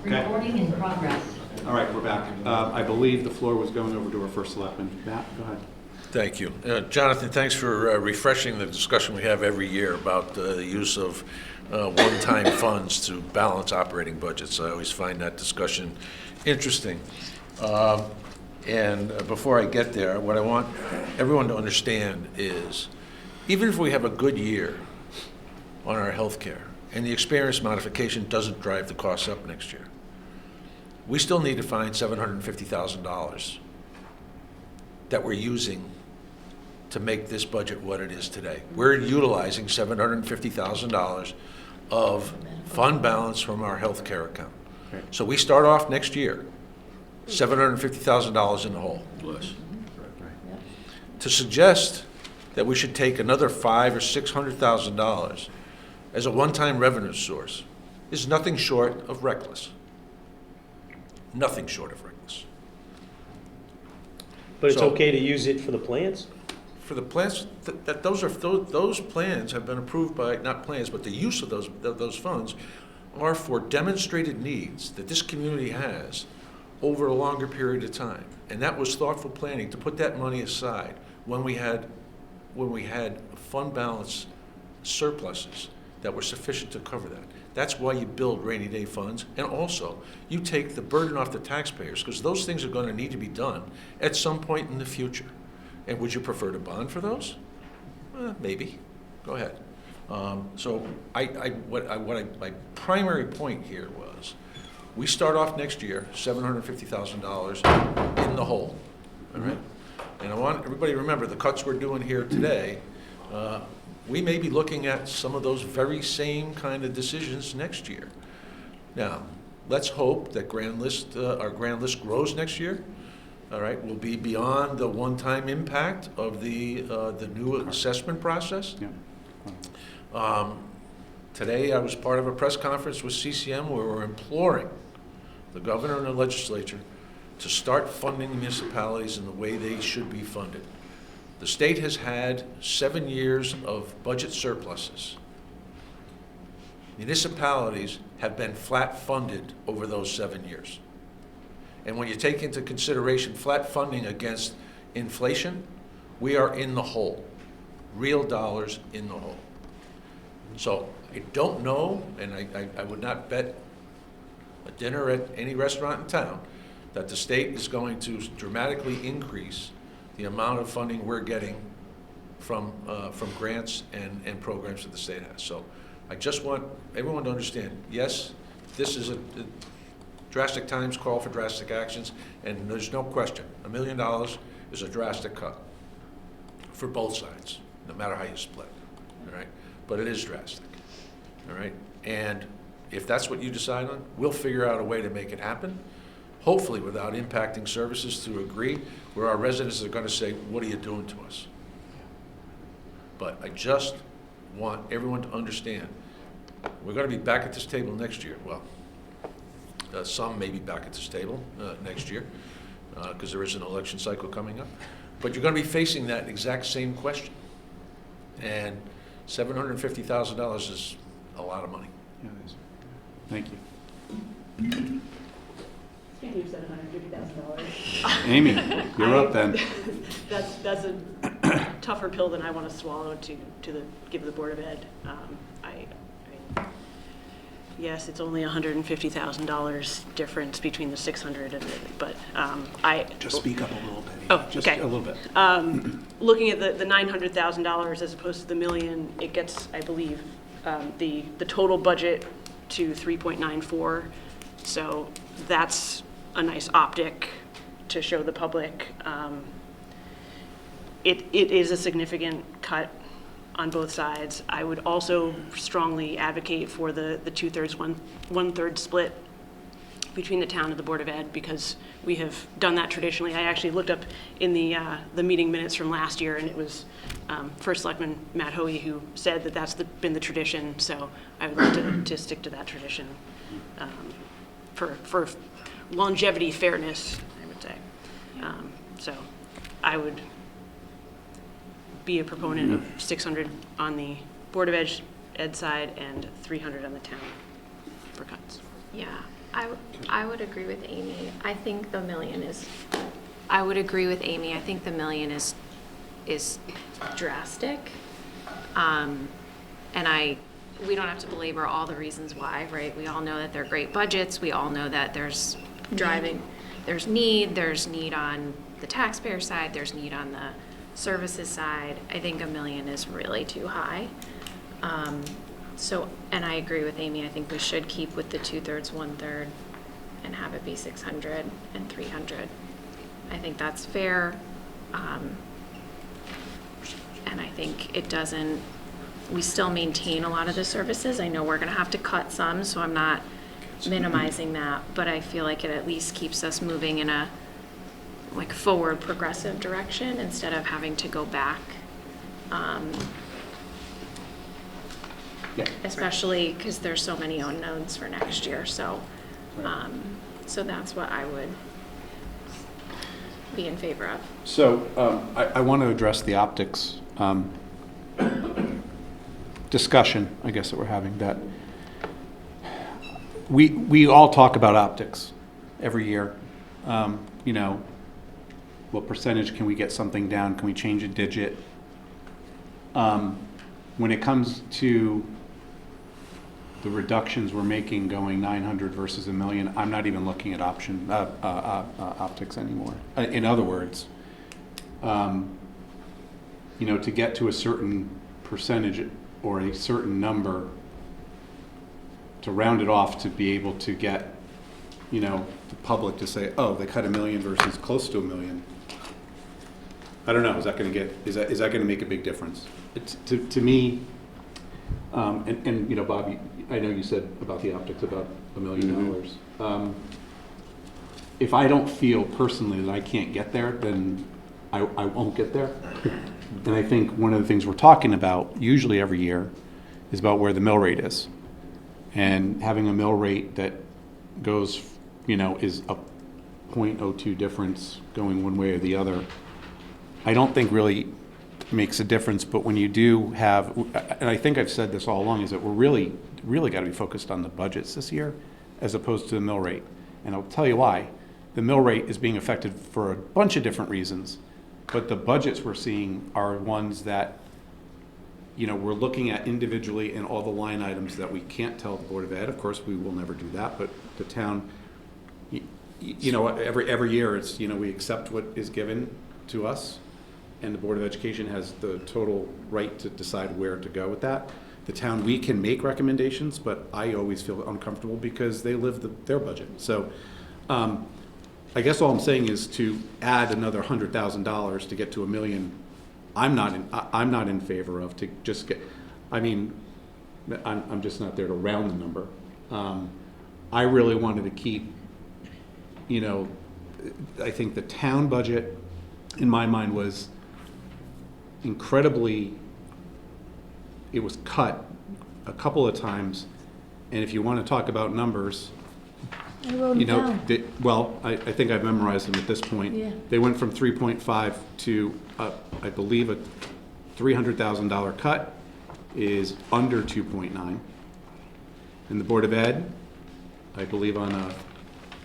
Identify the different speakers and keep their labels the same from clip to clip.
Speaker 1: Okay.
Speaker 2: Recording in progress.
Speaker 1: All right, we're back. I believe the floor was going over to our first selectman. Matt, go ahead.
Speaker 3: Thank you. Jonathan, thanks for refreshing the discussion we have every year about the use of one-time funds to balance operating budgets. I always find that discussion interesting. And before I get there, what I want everyone to understand is, even if we have a good year on our health care and the experience modification doesn't drive the costs up next year, we still need to find $750,000 that we're using to make this budget what it is today. We're utilizing $750,000 of fund balance from our health care account.
Speaker 1: Okay.
Speaker 3: So we start off next year, $750,000 in the hole.
Speaker 1: Right.
Speaker 3: To suggest that we should take another $500,000 or $600,000 as a one-time revenue source is nothing short of reckless. Nothing short of reckless.
Speaker 4: But it's
Speaker 3: So-
Speaker 4: okay to use it for the plants?
Speaker 3: For the plans, those plans have been approved by, not plans, but the use of those funds are for demonstrated needs that this community has over a longer period of time. And that was thoughtful planning to put that money aside when we had fund balance surpluses that were sufficient to cover that. That's why you build rainy day funds, and also you take the burden off the taxpayers, because those things are going to need to be done at some point in the future. And would you prefer to bond for those? Maybe. Go ahead. So my primary point here was, we start off next year, $750,000 in the hole, all right? And I want everybody to remember, the cuts we're doing here today, we may be looking at some of those very same kind of decisions next year. Now, let's hope that our grand list grows next year. All right, we'll be beyond the one-time impact of the new assessment process.
Speaker 1: Yeah.
Speaker 3: Today, I was part of a press conference with CCM where we're imploring the governor and the legislature to start funding municipalities in the way they should be funded. The state has had 7 years of budget surpluses. Municipalities have been flat funded over those 7 years. And when you take into consideration flat funding against inflation, we are in the hole, real dollars in the hole. So I don't know, and I would not bet a dinner at any restaurant in town that the state is going to dramatically increase the amount of funding we're getting from grants and programs that the state has. So I just want everyone to understand, yes, this is a drastic times call for drastic actions, and there's no question, $1 million is a drastic cut for both sides, no matter how you split, all right? But it is drastic, all right? And if that's what you decide on, we'll figure out a way to make it happen, hopefully without impacting services to agree, where our residents are gonna say, what are you doing to us? But I just want everyone to understand, we're gonna be back at this table next year. Well, some may be back at this table next year, because there is an election cycle coming up. But you're going to be facing that exact same question. And $750,000 is a lot of money.
Speaker 1: Yeah, it is. Thank you.
Speaker 5: Speaking of $750,000.
Speaker 1: Amy, you're up then.
Speaker 5: That's a tougher pill than I want to swallow to give the Board of Ed. Yes, it's only $150,000 difference between the 600 and but I
Speaker 1: Just speak up a little bit.
Speaker 5: Oh,
Speaker 1: Just
Speaker 5: okay.
Speaker 1: a little bit.
Speaker 5: Looking at the $900,000 as opposed to the million, it gets, I believe, the total budget to 3.94. So that's a nice optic to show the public. It is a significant cut on both sides. I would also strongly advocate for the 2/3, 1/3 split between the town and the Board of Ed, because we have done that traditionally. I actually looked up in the meeting minutes from last year, and it was First Selectman Matt Hoey who said that that's been the tradition. So I would like to stick to that tradition for longevity, fairness, I would say. So I would be a proponent of 600 on the Board of Ed side and 300 on the town for cuts.
Speaker 2: Yeah, I would agree with Amy. I think the million is, I would agree with Amy. I think the million is drastic. And we don't have to belabor all the reasons why, right? We all know that they're great budgets. We all know that there's need on the taxpayer side, there's need on the services side. I think $1 million is really too high. And I agree with Amy. I think we should keep with the 2/3, 1/3, and have it be 600 and 300. I think that's fair. And I think it doesn't, we still maintain a lot of the services. I know we're gonna have to cut some, so I'm not minimizing that, but I feel like it at least keeps us moving in a forward progressive direction instead of having to go back.
Speaker 1: Yeah.
Speaker 2: Especially because there's so many unknowns for next year, so, so that's what I would be in favor of.
Speaker 1: So I want to address the optics discussion, I guess, that we're having, that we all talk about optics every year. You know, what percentage can we get something down? Can we change a digit? When it comes to the reductions we're making going 900 versus $1 million, I'm not even looking at optics anymore. In other words, you know, to get to a certain percentage or a certain number, to round it off to be able to get, you know, the public to say, oh, they cut $1 million versus close to $1 million. I don't know. Is that going to get? Is that going to make a big difference? To me, and you know, Bob, I know you said about the optics about $1 million.
Speaker 4: Mm-hmm.
Speaker 1: If I don't feel personally that I can't get there, then I won't get there. And I think one of the things we're talking about usually every year is about where the mill rate is, and having a mill rate that goes, you know, is a 0.02 difference going one way or the other. I don't think really makes a difference, but when you do have, and I think I've said this all along, is that we're really got to be focused on the budgets this year as opposed to the mill rate. And I'll tell you why. The mill rate is being affected for a bunch of different reasons, but the budgets we're seeing are ones that, you know, we're looking at individually in all the line items that we can't tell the Board of Ed. Of course, we will never do that, but the town, you know, every year it's, you know, we accept what is given to us, and the Board of Education has the total right to decide where to go with that. The town, we can make recommendations, but I always feel uncomfortable because they live their budget. So I guess all I'm saying is to add another $100,000 to get to $1 million, I'm not in favor of, to just get, I mean, I'm just not there to round the number. I really wanted to keep, you know, I think the town budget in my mind was incredibly, it was cut a couple of times, and if you want to talk about numbers,
Speaker 6: I wrote
Speaker 1: you
Speaker 6: them
Speaker 1: know,
Speaker 6: down.
Speaker 1: well, I think I've memorized them at this point.
Speaker 6: Yeah.
Speaker 1: They went from 3.5 to, I believe, a $300,000 cut is under 2.9. And the Board of Ed, I believe, on a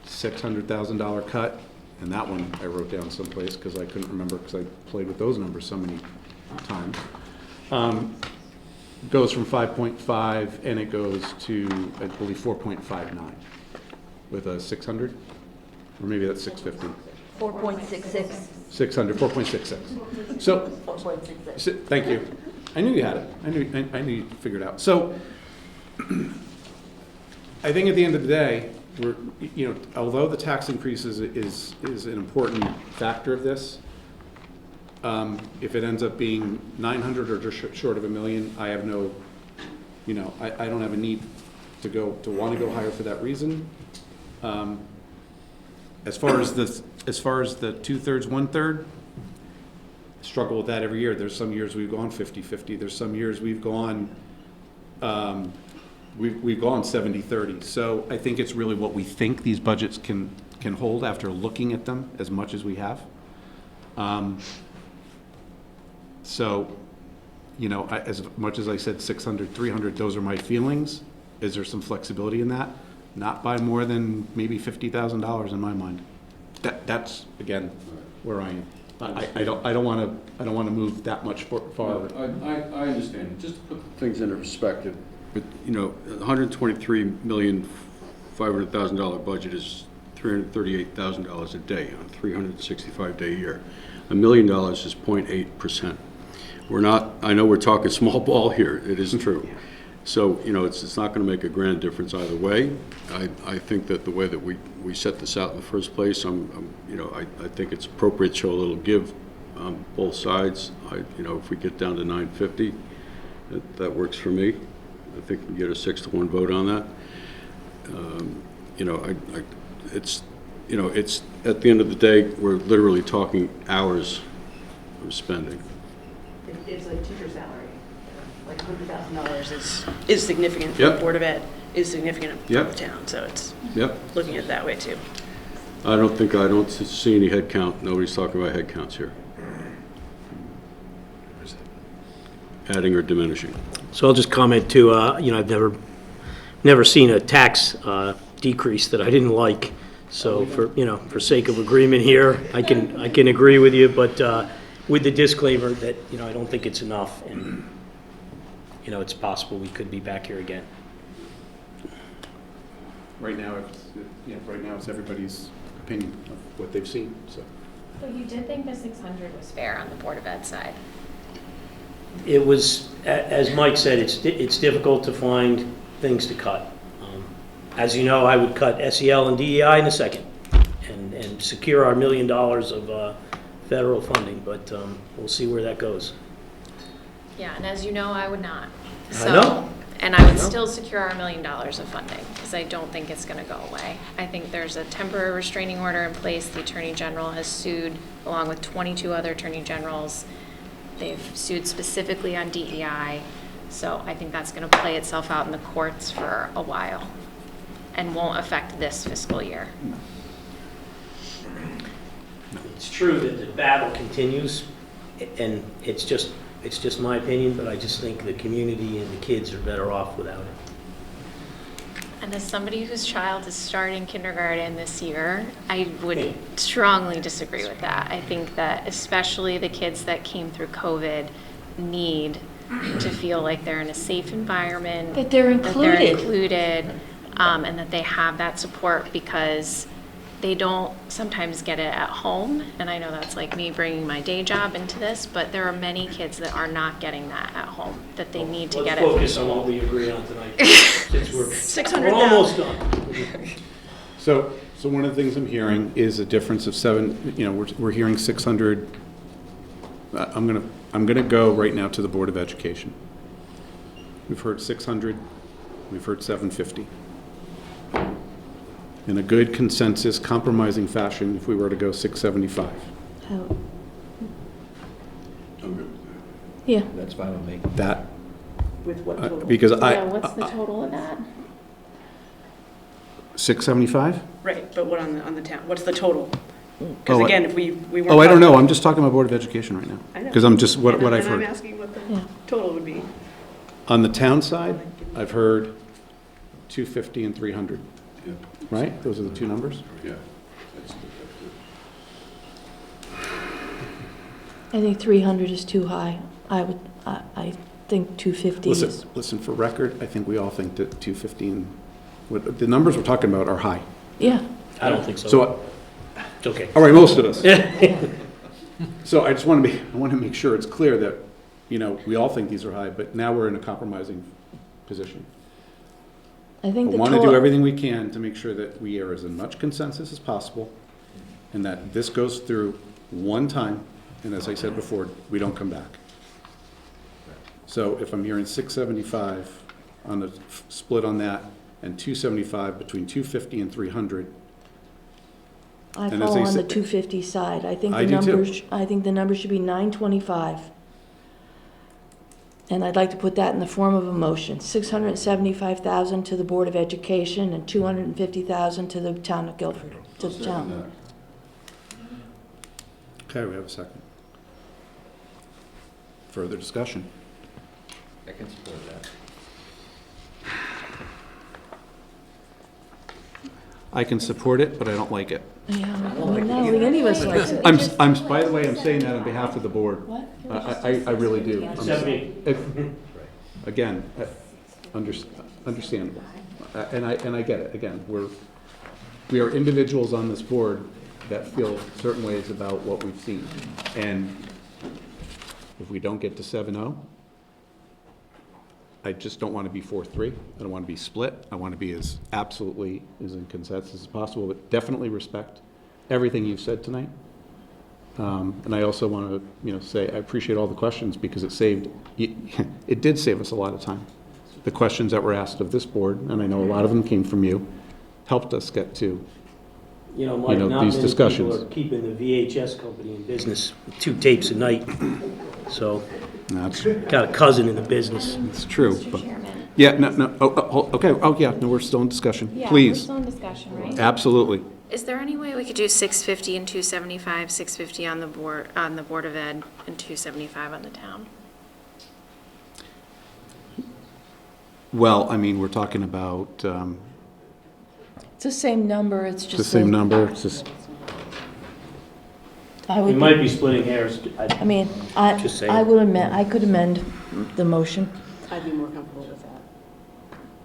Speaker 1: $600,000 cut, and that one I wrote down someplace because I couldn't remember because I played with those numbers so many times. Goes from 5.5 and it goes to, I believe, 4.59 with a 600, or maybe that's 650.
Speaker 6: 4.66.
Speaker 1: 600, 4.66. So,
Speaker 6: 4.66.
Speaker 1: thank you. I knew you had it. I knew you figured it out. So, I think at the end of the day, we're, you know, although the tax increase is an important factor of this, if it ends up being 900 or just short of $1 million, I have no, you know, I don't have a need to want to go higher for that reason. As far as the 2/3, 1/3, struggle with that every year. There's some years we've gone 50-50. There's some years we've gone we've gone 70-30. So I think it's really what we think these budgets can hold after looking at them as much as we have. So, you know, as much as I said 600, 300, those are my feelings. Is there some flexibility in that? not by more than maybe $50,000 in my mind. That's, again, where I am. I don't want to move that much far.
Speaker 4: I understand. Just to put things into perspective, but, you know, $123,500,000 budget is $338,000 a day on a 365-day year. $1 million is 0.8%. We're not, I know we're talking small ball here, it is true. So, you know, it's not going to make a grand difference either way. I think that the way that we set this out in the first place, you know, I think it's appropriate to show a little give on both sides. You know, if we get down to 950, that works for me. I think we get a 6-to-1 vote on that. You know, it's, you know, it's, at the end of the day, we're literally talking hours of spending.
Speaker 5: It's like teacher salary. Like $100,000 is significant for
Speaker 4: Yep.
Speaker 5: the Board of Ed, is significant for
Speaker 4: Yep.
Speaker 5: the town, so it's
Speaker 4: Yep.
Speaker 5: looking at it that way too.
Speaker 4: I don't see any head count. Nobody's talking about head counts here. Adding or diminishing.
Speaker 7: So I'll just comment too, you know, I've never seen a tax decrease that I didn't like. So for, you know, for sake of agreement here, I can agree with you, but with the disclaimer that, you know, I don't think it's enough, and, you know, it's possible we could be back here again.
Speaker 1: Right now, it's everybody's opinion of what they've seen, so.
Speaker 2: So you did think the 600 was fair on the Board of Ed side?
Speaker 7: It was, as Mike said, it's difficult to find things to cut. As you know, I would cut SEL and DEI in a second and secure our $1 million of federal funding, but we'll see where that goes.
Speaker 2: Yeah, and as you know, I would not.
Speaker 7: I know.
Speaker 2: And I would
Speaker 7: know.
Speaker 2: still secure our $1 million of funding, because I don't think it's going to go away. I think there's a temporary restraining order in place. The Attorney General has sued, along with 22 other Attorney Generals. They've sued specifically on DEI. So I think that's going to play itself out in the courts for a while and won't affect this fiscal year.
Speaker 7: It's true that the battle continues, and it's just my opinion, but I just think the community and the kids are better off without it.
Speaker 2: And as somebody whose child is starting kindergarten this year, I would strongly disagree with that. I think that especially the kids that came through COVID need to feel like they're in a safe environment.
Speaker 6: That they're
Speaker 2: included, and that they have that support, because they don't sometimes get it at home. And I know that's like me bringing my day job into this, but there are many kids that are not getting that at home, that they need to get it.
Speaker 7: Let's focus on what we agree on tonight, since we're almost done.
Speaker 1: So one of the things I'm hearing is a difference of we're hearing 600. I'm gonna go right now to the Board of Education. We've heard 600, we've heard 750. In a good consensus, compromising fashion, if we were to go 675.
Speaker 6: Yeah.
Speaker 8: That's fine with me.
Speaker 1: That,
Speaker 5: With what total?
Speaker 1: because
Speaker 2: What's the total of that?
Speaker 1: 675?
Speaker 5: Right, but what on the town, what's the total?
Speaker 1: Oh,
Speaker 5: Because again, if we weren't.
Speaker 1: Oh, I don't know,
Speaker 5: talking-
Speaker 1: I'm just talking about Board of Education right now.
Speaker 5: I know.
Speaker 1: Because I'm just, what
Speaker 5: And
Speaker 1: I've
Speaker 5: I'm
Speaker 1: heard.
Speaker 5: asking what the
Speaker 6: Yeah.
Speaker 5: total would be.
Speaker 1: On the town side, I've heard 250 and 300,
Speaker 4: Yeah.
Speaker 1: right? Those are the two numbers?
Speaker 4: Yeah.
Speaker 6: I think 300 is too high. I think 250 is.
Speaker 1: Listen, for record, I think we all think that 250 and, the numbers we're talking about are high.
Speaker 6: Yeah.
Speaker 7: I don't think so.
Speaker 1: So,
Speaker 7: It's okay.
Speaker 1: all right, most of us. So I just want to make sure it's clear that, we all think these are high, but now we're in a compromising position.
Speaker 6: I think
Speaker 1: We
Speaker 6: the
Speaker 1: want to do
Speaker 6: total,
Speaker 1: everything we can to make sure that we are as much consensus as possible, and that this goes through one time, and as I said before, we don't come back. So if I'm hearing 675 on the split on that, and 275 between 250 and 300,
Speaker 6: I
Speaker 1: and as
Speaker 6: fall
Speaker 1: they
Speaker 6: on the
Speaker 1: say-
Speaker 6: 250 side. I think
Speaker 1: I
Speaker 6: the
Speaker 1: do too.
Speaker 6: numbers, I think the number should be 925. And I'd like to put that in the form of a motion. 675,000 to the Board of Education and 250,000 to the town of Guilford, to the town.
Speaker 1: okay, we have a second. Further discussion?
Speaker 8: I can support that.
Speaker 1: I can support it, but I don't like it.
Speaker 6: Yeah, I don't think any of us likes it.
Speaker 1: By the way, I'm saying that on behalf of the board.
Speaker 6: What?
Speaker 1: I really do.
Speaker 7: Except me.
Speaker 1: Again, understandable. And I get it. Again, we are individuals on this board that feel certain ways about what we've seen. And if we don't get to 7-0, I just don't want to be 4-3. I don't want to be split. I want to be as absolutely as in consensus as possible, but definitely respect everything you've said tonight. And I also want to, say I appreciate all the questions because it did save us a lot of time. The questions that were asked of this board, and I know a lot of them came from you, helped us get to,
Speaker 7: Mike, not
Speaker 1: these
Speaker 7: many
Speaker 1: discussions.
Speaker 7: people are keeping the VHS company in business with 2 tapes a night. So,
Speaker 1: that's
Speaker 7: got a cousin in the business.
Speaker 1: it's true.
Speaker 2: Mr.
Speaker 1: But,
Speaker 2: Chairman.
Speaker 1: yeah, no, okay, yeah, no, we're still in discussion.
Speaker 2: Yeah, we're
Speaker 1: Please,
Speaker 2: still in discussion, right?
Speaker 1: absolutely.
Speaker 2: Is there any way we could do 650 and 275, 650 on the Board of Ed, and 275 on the town?
Speaker 1: Well, I mean, we're talking about
Speaker 6: It's the same number, it's
Speaker 1: the
Speaker 6: just.
Speaker 1: same number, it's just,
Speaker 6: I
Speaker 7: We
Speaker 6: would,
Speaker 7: might be splitting hairs.
Speaker 6: I mean,
Speaker 7: Just saying.
Speaker 6: I will amend, I could amend the motion,
Speaker 5: I'd be more comfortable with that.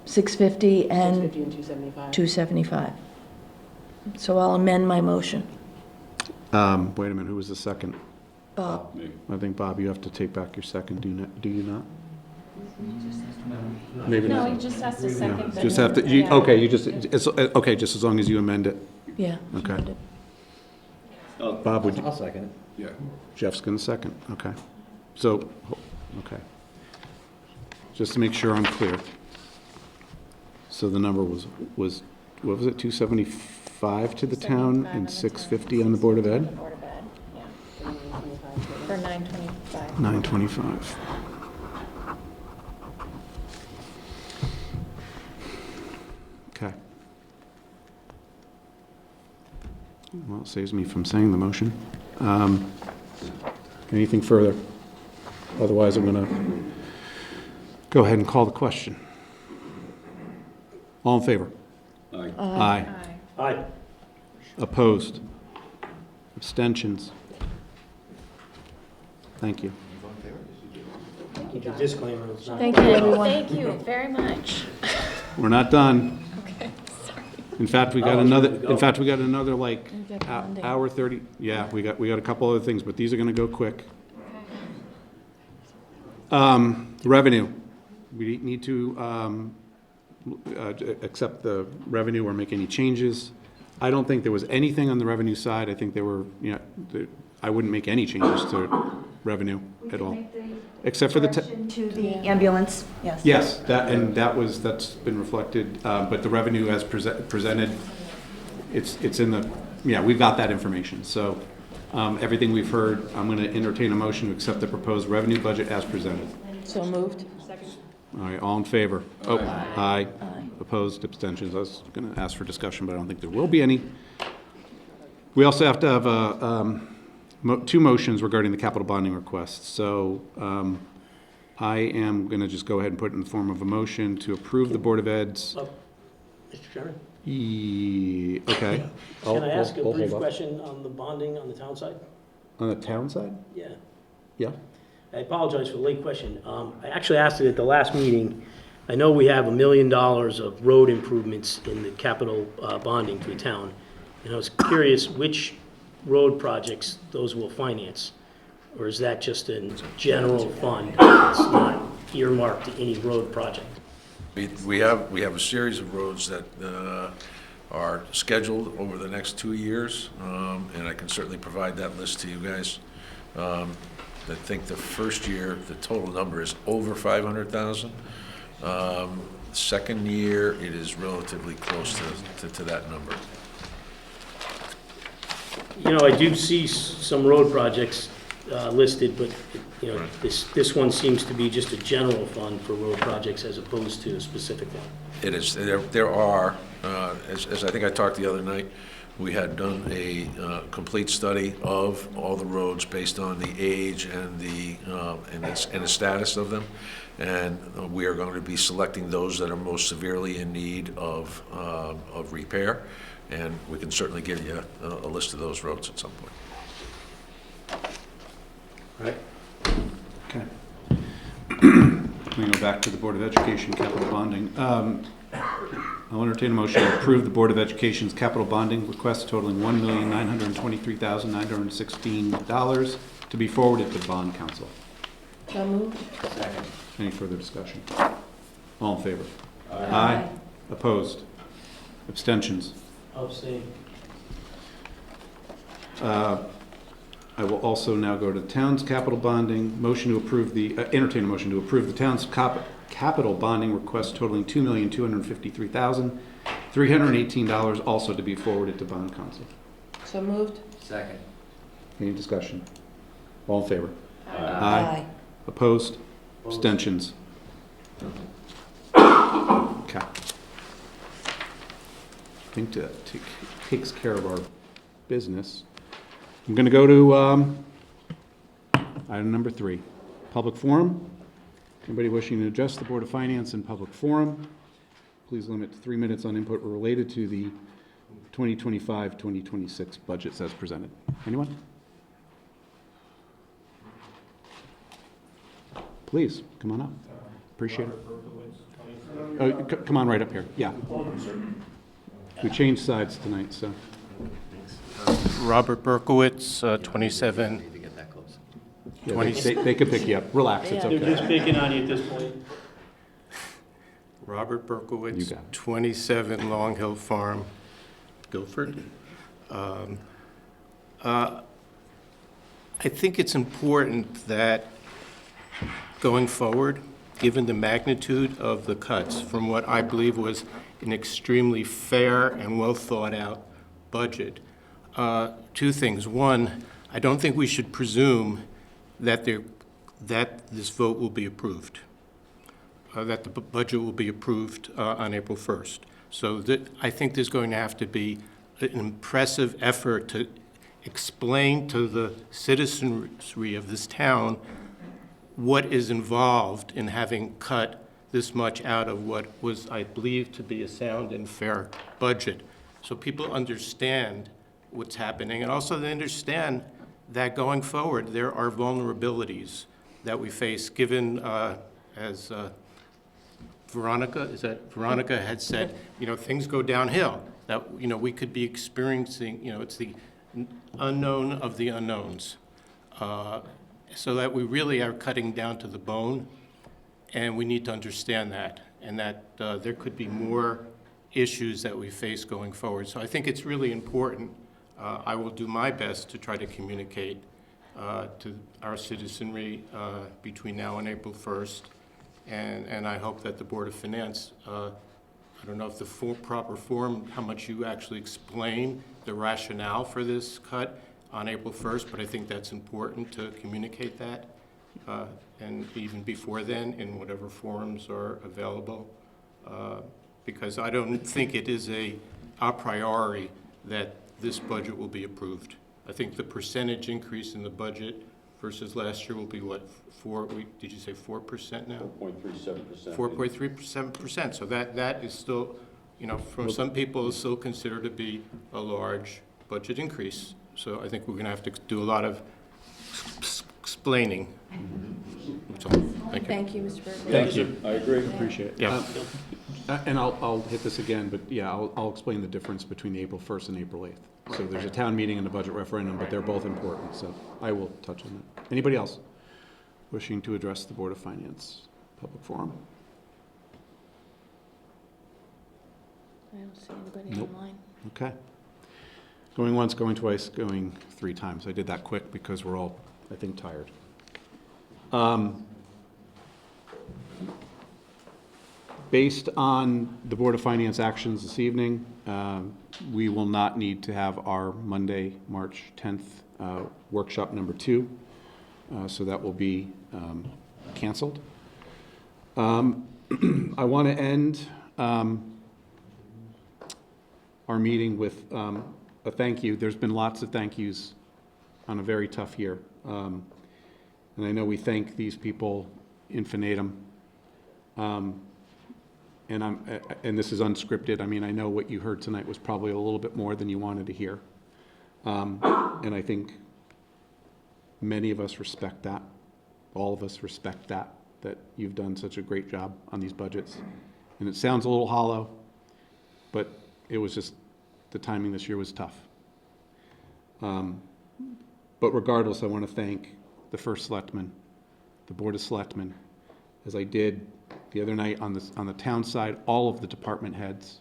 Speaker 6: 650 and
Speaker 5: 650 and 275.
Speaker 6: 275. So I'll amend my motion.
Speaker 1: wait a minute, who was the second?
Speaker 6: Bob,
Speaker 1: I think, Bob, you have to take back your second, do you not? Maybe
Speaker 2: No,
Speaker 1: not.
Speaker 2: he just has to second the.
Speaker 1: Just have to,
Speaker 2: Yeah.
Speaker 1: okay, okay, just as long as you amend it.
Speaker 6: yeah.
Speaker 1: Okay.
Speaker 6: amended.
Speaker 1: Bob, would you,
Speaker 8: I'll second it.
Speaker 4: Yeah.
Speaker 1: Jeff's gonna second, okay. So, okay. Just to make sure I'm clear. So the number was, what was it, 275 to the town
Speaker 2: 275 on
Speaker 1: and
Speaker 2: the
Speaker 1: 650
Speaker 2: town,
Speaker 1: on the Board of
Speaker 2: 650
Speaker 1: Ed?
Speaker 2: on the Board of Ed, yeah. For 925.
Speaker 1: 925. Okay. Well, it saves me from saying the motion. Anything further? Otherwise, I'm going to go ahead and call the question. All in favor?
Speaker 4: Aye.
Speaker 1: Aye.
Speaker 7: Aye.
Speaker 1: Opposed? Abstentions? Thank you.
Speaker 7: Keep your disclaimer. It's not-
Speaker 6: Thank you, everyone.
Speaker 2: Thank you very much.
Speaker 1: We're not done.
Speaker 2: Okay, sorry.
Speaker 1: In fact, we got
Speaker 7: Oh, it's
Speaker 1: another,
Speaker 7: good to go.
Speaker 1: in fact, we got another like
Speaker 6: We got Monday.
Speaker 1: hour 30. Yeah, we got a couple other things, but these are gonna go quick. Revenue. We need to accept the revenue or make any changes. I don't think there was anything on the revenue side. I think there were, I wouldn't make any changes to revenue at all. Except for the,
Speaker 9: To the ambulance, yes.
Speaker 1: yes, that's been reflected, but the revenue as presented, it's in the, we've got that information. So everything we've heard, I'm going to entertain a motion to accept the proposed revenue budget as presented.
Speaker 6: So moved.
Speaker 1: All right, all in favor? Oh, aye.
Speaker 6: Aye.
Speaker 1: Opposed, abstentions. I was going to ask for discussion, but I don't think there will be any. We also have to have two motions regarding the capital bonding request. So I am going to just go ahead and put it in the form of a motion to approve the Board of Ed's.
Speaker 7: Oh, Mr. Chairman,
Speaker 1: Okay.
Speaker 7: can I ask a
Speaker 1: I'll
Speaker 7: brief
Speaker 1: hold off.
Speaker 7: question on the bonding on the town side?
Speaker 1: On the town side?
Speaker 7: Yeah.
Speaker 1: Yeah.
Speaker 7: I apologize for the late question. I actually asked it at the last meeting. I know we have $1 million of road improvements in the capital bonding to the town, and I was curious which road projects those will finance? Or is that just a general fund? It's not earmarked to any road project?
Speaker 3: We have a series of roads that are scheduled over the next 2 years, and I can certainly provide that list to you guys. I think the first year, the total number is over 500,000. Second year, it is relatively close to that number.
Speaker 7: I do see some road projects listed, but, this one seems to be just a general fund for road projects as opposed to a specific one.
Speaker 3: It is, there are, as I think I talked the other night, We had done a complete study of all the roads based on the age and the status of them, and we are going to be selecting those that are most severely in need of repair, and we can certainly give you a list of those roads at some point.
Speaker 7: Right.
Speaker 1: Okay. We go back to the Board of Education capital bonding. I'll entertain a motion to approve the Board of Education's capital bonding request totaling $1,923,916 to be forwarded to Bond Council.
Speaker 6: So moved.
Speaker 1: Any further discussion? All in favor? Aye. Opposed? Abstentions?
Speaker 7: Abstain.
Speaker 1: I will also now go to the town's capital bonding. Motion to approve entertain a motion to approve the town's capital bonding request totaling $2,253,318, also to be forwarded to Bond Council.
Speaker 6: So moved.
Speaker 8: Second.
Speaker 1: Any discussion? All in favor?
Speaker 6: Aye.
Speaker 1: Opposed? Abstentions? Okay. I think that takes care of our business. I'm going to go to item number 3, public forum. Anybody wishing to address the Board of Finance in public forum, please limit to 3 minutes on input related to the 2025-2026 budgets as presented. Anyone? Please, come on up. Appreciate it. Come on right up here. Yeah. We changed sides tonight, so.
Speaker 10: Robert Berkowitz, 27.
Speaker 8: Need to get that close.
Speaker 1: Yeah, they could pick you up. Relax, it's
Speaker 7: They're just
Speaker 1: okay.
Speaker 7: picking on you at this point.
Speaker 10: Robert
Speaker 1: You
Speaker 10: Berkowitz,
Speaker 1: got it.
Speaker 10: 27 Long Hill Farm, Guilford. I think it's important that going forward, given the magnitude of the cuts from what I believe was an extremely fair and well-thought-out budget, 2 things. One, I don't think we should presume that this vote will be approved, that the budget will be approved on April 1st. So I think there's going to have to be an impressive effort to explain to the citizenry of this town what is involved in having cut this much out of what was, I believe, to be a sound and fair budget. So people understand what's happening, and also they understand that going forward, there are vulnerabilities that we face, given, as Veronica had said, things go downhill, that, we could be experiencing, it's the unknown of the unknowns. So that we really are cutting down to the bone, and we need to understand that, and that there could be more issues that we face going forward. So I think it's really important. I will do my best to try to communicate to our citizenry between now and April 1st, and I hope that the Board of Finance, I don't know if the proper form, how much you actually explain the rationale for this cut on April 1st, but I think that's important to communicate that, and even before then, in whatever forms are available, because I don't think it is a priori that this budget will be approved. I think the percentage increase in the budget versus last year will be what, did you say 4% now?
Speaker 4: 4.37%.
Speaker 10: 4.37%, so that is still, from some people, is still considered to be a large budget increase. So I think we're going to have to do a lot of explaining. That's all. Thank you.
Speaker 6: Thank you, Mr. Berkowitz.
Speaker 1: Thank you.
Speaker 4: I agree.
Speaker 1: Appreciate it.
Speaker 10: Yeah.
Speaker 1: And I'll hit this again, but yeah, I'll explain the difference between the April 1st and April 8th. So there's a town meeting and a budget referendum, but they're both important, so I will touch on that. Anybody else wishing to address the Board of Finance public forum?
Speaker 6: I don't see anybody
Speaker 1: Nope.
Speaker 6: online.
Speaker 1: Okay. Going once, going twice, going 3 times. I did that quick because we're all, I think, tired. Based on the Board of Finance actions this evening, we will not need to have our Monday, March 10th workshop number 2, so that will be canceled. I want to end our meeting with a thank you. There's been lots of thank yous on a very tough year. And I know we thank these people infinitum. And this is unscripted. I mean, I know what you heard tonight was probably a little bit more than you wanted to hear. And I think many of us respect that. All of us respect that you've done such a great job on these budgets. And it sounds a little hollow, but it was just, the timing this year was tough. But regardless, I want to thank the first selectman, the Board of Selectmen, as I did the other night on the town side, all of the department heads,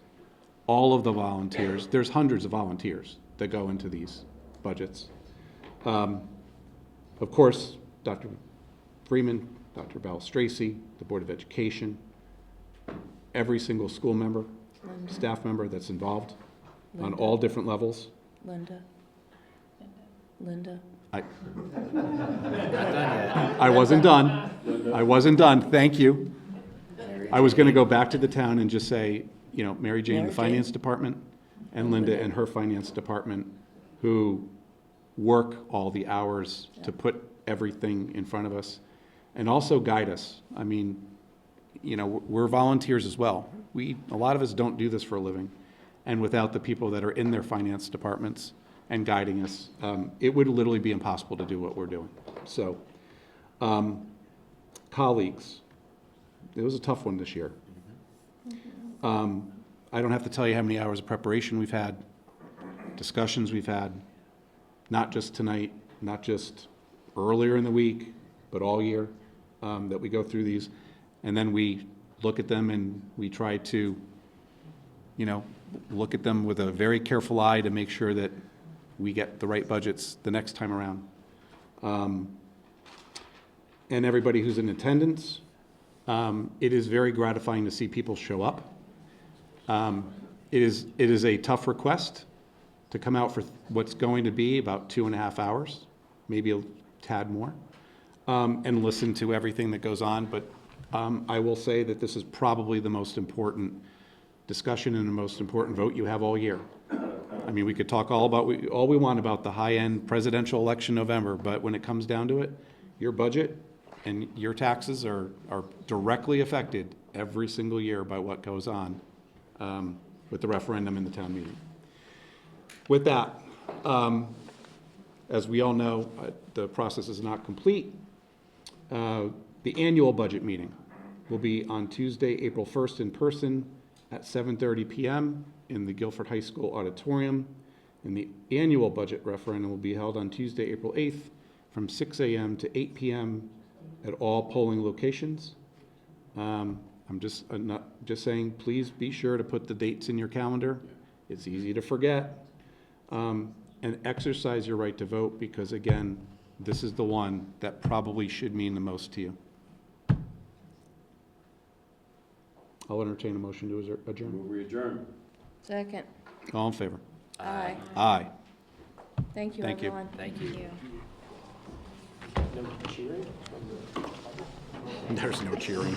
Speaker 1: all of the volunteers. There's hundreds of volunteers that go into these budgets. Of course, Dr. Freeman, Dr. Balistraci, the Board of Education, every single school member, staff member that's involved on all different levels.
Speaker 6: Linda.
Speaker 1: I wasn't done. I wasn't done. Thank you. I was going to go back to the town and just say, you know, Mary Jane, the finance department, and Linda and her finance department, who work all the hours to put everything in front of us and also guide us. I mean, you know, we're volunteers as well. A lot of us don't do this for a living. And without the people that are in their finance departments and guiding us, it would literally be impossible to do what we're doing. So, colleagues, it was a tough one this year. I don't have to tell you how many hours of preparation we've had, discussions we've had, not just tonight, not just earlier in the week, but all year, that we go through these. And then we look at them and we try to, you know, look at them with a very careful eye to make sure that we get the right budgets the next time around. And everybody who's in attendance, it is very gratifying to see people show up. It is a tough request to come out for what's going to be about 2.5 hours, maybe a tad more, and listen to everything that goes on. But I will say that this is probably the most important discussion and the most important vote you have all year. I mean, we could talk all we want about the high-end presidential election November, but when it comes down to it, your budget and your taxes are directly affected every single year by what goes on with the referendum and the town meeting. With that, as we all know, the process is not complete. The annual budget meeting will be on Tuesday, April 1st in person at 7:30 p.m. in the Guilford High School auditorium. And the annual budget referendum will be held on Tuesday, April 8th from 6 a.m. to 8 p.m. at all polling locations. I'm just saying, please be sure to put the dates in your calendar. It's easy to forget. And exercise your right to vote, because again, this is the one that probably should mean the most to you. I'll entertain a motion to adjourn.
Speaker 4: We adjourn.
Speaker 6: Second.
Speaker 1: All in favor?
Speaker 6: Aye.
Speaker 1: Aye.
Speaker 6: Thank you,
Speaker 1: Thank you.
Speaker 6: everyone.
Speaker 2: Thank you.
Speaker 7: No cheering?
Speaker 1: There's no cheering.